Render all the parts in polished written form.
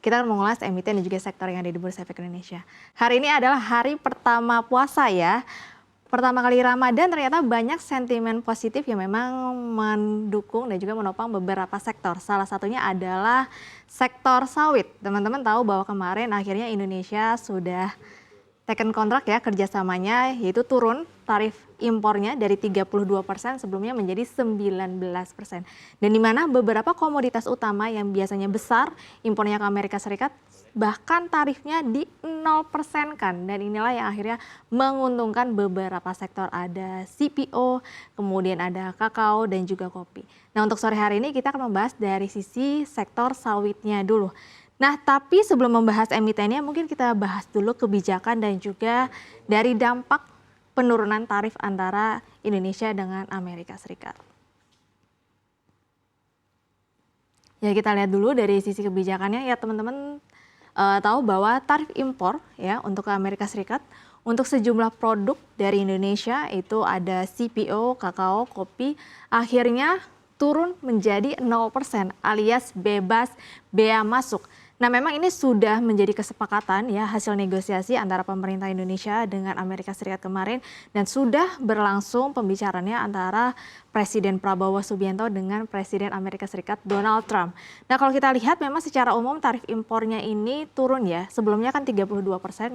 Kita akan mengulas emiten dan juga sektor yang ada di Bursa Efek Indonesia. Hari ini adalah hari pertama puasa ya. Pertama kali Ramadan ternyata banyak sentimen positif yang memang mendukung dan juga menopang beberapa sektor. Salah satunya adalah sektor sawit. Teman-teman tahu bahwa kemarin akhirnya Indonesia sudah taken kontrak ya kerjasamanya, yaitu turun tarif impornya dari 32% sebelumnya menjadi 19%. Dan di mana beberapa komoditas utama yang biasanya besar impornya ke Amerika Serikat bahkan tarifnya di 0% kan. Dan inilah yang akhirnya menguntungkan beberapa sektor. Ada CPO, kemudian ada kakao dan juga kopi. Nah, untuk sore hari ini kita akan membahas dari sisi sektor sawitnya dulu. Nah, tapi sebelum membahas emitennya mungkin kita bahas dulu kebijakan dan juga dari dampak penurunan tarif antara Indonesia dengan Amerika Serikat. Ya, kita lihat dulu dari sisi kebijakannya ya teman-teman. Tahu bahwa tarif impor ya untuk Amerika Serikat untuk sejumlah produk dari Indonesia itu ada CPO, kakao, kopi akhirnya turun menjadi 0% alias bebas bea masuk. Nah, memang ini sudah menjadi kesepakatan ya hasil negosiasi antara pemerintah Indonesia dengan Amerika Serikat kemarin dan sudah berlangsung pembicaraannya antara Presiden Prabowo Subianto dengan Presiden Amerika Serikat Donald Trump. Nah, kalau kita lihat memang secara umum tarif impornya ini turun ya. Sebelumnya kan 32%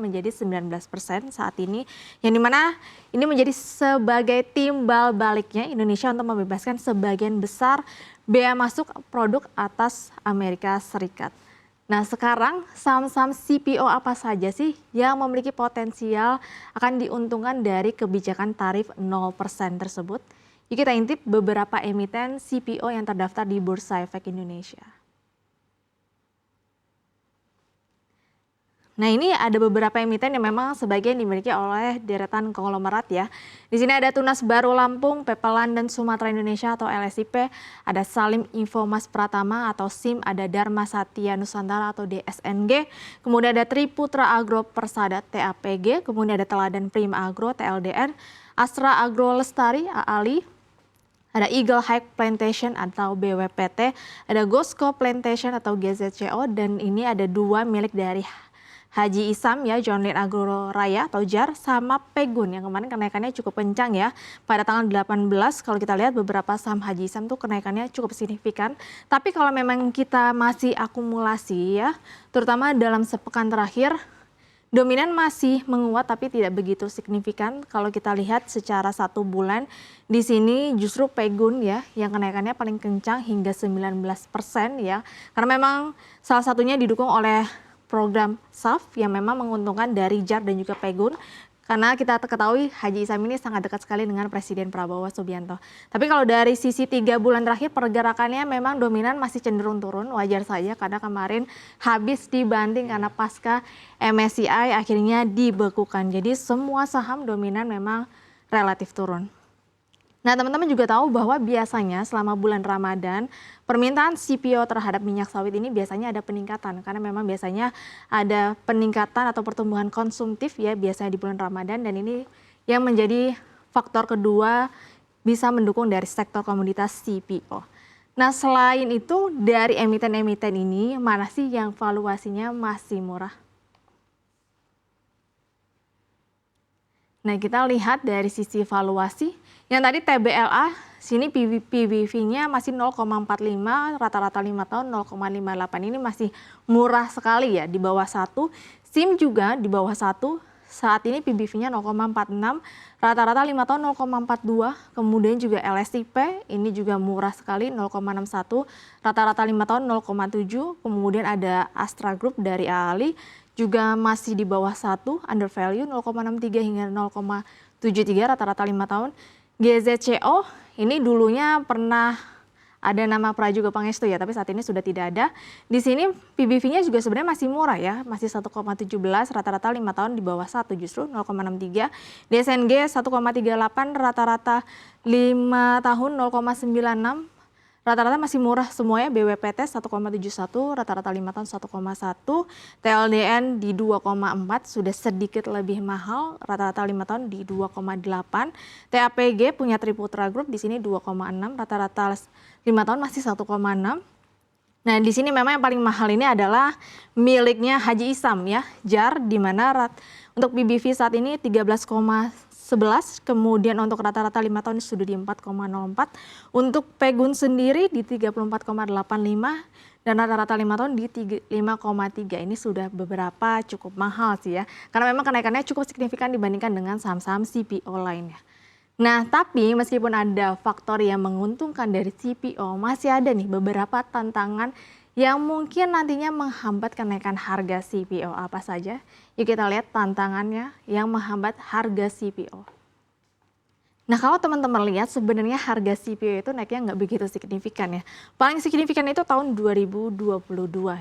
menjadi 19% saat ini. Yang dimana ini menjadi sebagai timbal baliknya Indonesia untuk membebaskan sebagian besar bea masuk produk atas Amerika Serikat. Nah, sekarang saham-saham CPO apa saja sih yang memiliki potensial akan diuntungkan dari kebijakan tarif 0% tersebut? Yuk kita intip beberapa emiten CPO yang terdaftar di Bursa Efek Indonesia. Nah, ini ada beberapa emiten yang memang sebagian dimiliki oleh deretan konglomerat ya. Di sini ada Tunas Baru Lampung, Pepelan dan Sumatera Indonesia atau LSIP, ada Salim Infomas Pratama atau SIM, ada Dharma Satya Nusantara atau DSNG, kemudian ada Triputra Agro Persada TAPG, kemudian ada Teladan Prima Agro TLDN, Astra Agro Lestari AALI, ada Eagle High Plantation atau BWPT, ada Gosco Plantation atau GZCO, dan ini ada dua milik dari Haji Isam ya, John Lynn Agro Raya atau JAR, sama Pegun yang kemarin kenaikannya cukup kencang ya. Pada tanggal 18 kalau kita lihat beberapa saham Haji Isam tuh kenaikannya cukup signifikan. Tapi kalau memang kita masih akumulasi ya, terutama dalam sepekan terakhir, dominan masih menguat tapi tidak begitu signifikan. Kalau kita lihat secara satu bulan, di sini justru Pegun ya yang kenaikannya paling kencang hingga 19% ya. Karena memang salah satunya didukung oleh program SAF yang memang menguntungkan dari JAR dan juga Pegun. Karena kita ketahui Haji Isam ini sangat dekat sekali dengan Presiden Prabowo Subianto. Tapi kalau dari sisi 3 bulan terakhir pergerakannya memang dominan masih cenderung turun. Wajar saja karena kemarin habis dibanting karena pasca MSCI akhirnya dibekukan. Jadi semua saham dominan memang relatif turun. Nah, teman-teman juga tahu bahwa biasanya selama bulan Ramadan permintaan CPO terhadap minyak sawit ini biasanya ada peningkatan karena memang biasanya ada peningkatan atau pertumbuhan konsumtif ya biasanya di bulan Ramadan, dan ini yang menjadi faktor kedua bisa mendukung dari sektor komoditas CPO. Nah, selain itu dari emiten-emiten ini mana sih yang valuasinya masih murah? Nah, kita lihat dari sisi valuasi, yang tadi TBLA, sini PBV-nya masih 0,45, rata-rata 5 tahun 0,58, ini masih murah sekali ya, di bawah 1. SIM juga di bawah 1, saat ini PBV-nya 0,46, rata-rata 5 tahun 0,42, kemudian juga LSIP, ini juga murah sekali 0,61, rata-rata 5 tahun 0,7, kemudian ada Astra Group dari AALI, juga masih di bawah 1, under value 0,63 hingga 0,73 rata-rata 5 tahun. GZCO ini dulunya pernah ada nama Prajuga Pangestu ya, tapi saat ini sudah tidak ada. Di sini PBV-nya juga sebenarnya masih murah ya, masih 1,17, rata-rata 5 tahun di bawah 1 justru 0,63. DSNG 1,38, rata-rata 5 tahun 0,96. Rata-rata masih murah semuanya. BWPT 1,71, rata-rata 5 tahun 1,1. TLDN di 2,4, sudah sedikit lebih mahal, rata-rata 5 tahun di 2,8. TAPG punya Triputra Group di sini 2,6, rata-rata 5 tahun masih 1,6. Nah, di sini memang yang paling mahal ini adalah miliknya Haji Isam ya, JAR, di mana untuk BBV saat ini 13,11, kemudian untuk rata-rata 5 tahun sudah di 4,04, untuk Pegun sendiri di 34,85, dan rata-rata 5 tahun di 5,3. Ini sudah beberapa cukup mahal sih ya, karena memang kenaikannya cukup signifikan dibandingkan dengan saham-saham CPO lainnya. Nah, tapi meskipun ada faktor yang menguntungkan dari CPO, masih ada nih beberapa tantangan yang mungkin nantinya menghambat kenaikan harga CPO. Apa saja? Yuk kita lihat tantangannya yang menghambat harga CPO. Nah, kalau teman-teman lihat sebenarnya harga CPO itu naiknya nggak begitu signifikan ya. Paling signifikan itu tahun 2022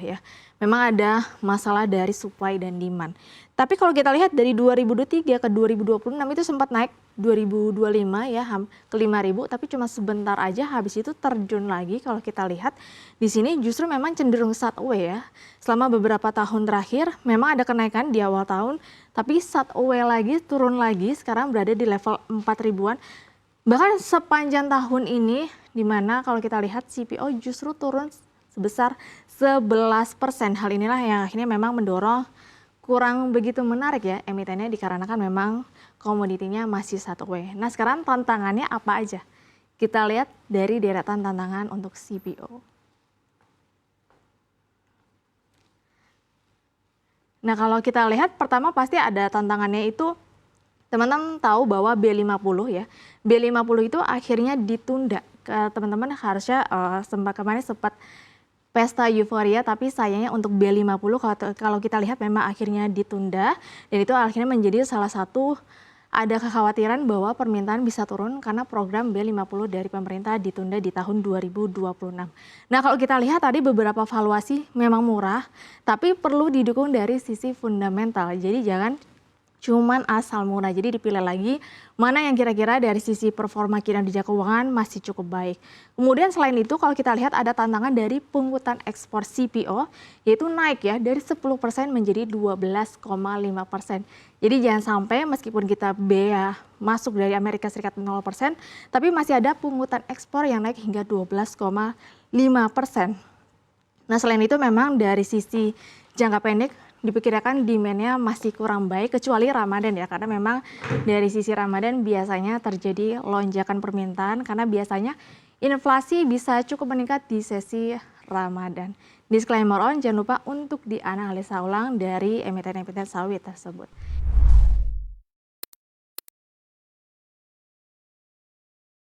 ya. Memang ada masalah dari supply dan demand. Tapi kalau kita lihat dari 2023 ke 2026 itu sempat naik 2025 ya ke 5.000, tapi cuma sebentar aja habis itu terjun lagi. Kalau kita lihat di sini justru memang cenderung sideways ya. Selama beberapa tahun terakhir memang ada kenaikan di awal tahun, tapi sideways lagi, turun lagi, sekarang berada di level 4.000-an. Bahkan sepanjang tahun ini, di mana kalau kita lihat CPO justru turun sebesar 11%. Hal inilah yang akhirnya memang mendorong kurang begitu menarik ya emitennya, dikarenakan memang komoditinya masih sideways. Nah, sekarang tantangannya apa aja? Kita lihat dari deretan tantangan untuk CPO. Nah, kalau kita lihat pertama pasti ada tantangannya itu, teman-teman tahu bahwa B50 ya. B50 itu akhirnya ditunda. Teman-teman harusnya kemarin sempat pesta euforia, tapi sayangnya untuk B50 kalau kita lihat memang akhirnya ditunda, dan itu akhirnya menjadi salah satu ada kekhawatiran bahwa permintaan bisa turun karena program B50 dari pemerintah ditunda di tahun 2026. Nah, kalau kita lihat tadi beberapa valuasi memang murah, tapi perlu didukung dari sisi fundamental. Jadi jangan cuman asal murah, jadi dipilih lagi mana yang kira-kira dari sisi performa kinerja keuangan masih cukup baik. Kemudian selain itu kalau kita lihat ada tantangan dari pungutan ekspor CPO, yaitu naik ya dari 10% menjadi 12,5%. Jadi jangan sampai meskipun kita bea masuk dari Amerika Serikat 0%, tapi masih ada pungutan ekspor yang naik hingga 12,5%. Nah, selain itu memang dari sisi jangka pendek diperkirakan demand-nya masih kurang baik kecuali Ramadan ya, karena memang dari sisi Ramadan biasanya terjadi lonjakan permintaan karena biasanya inflasi bisa cukup meningkat di sesi Ramadan. Disclaimer on, jangan lupa untuk dianalisa ulang dari emiten-emiten sawit tersebut.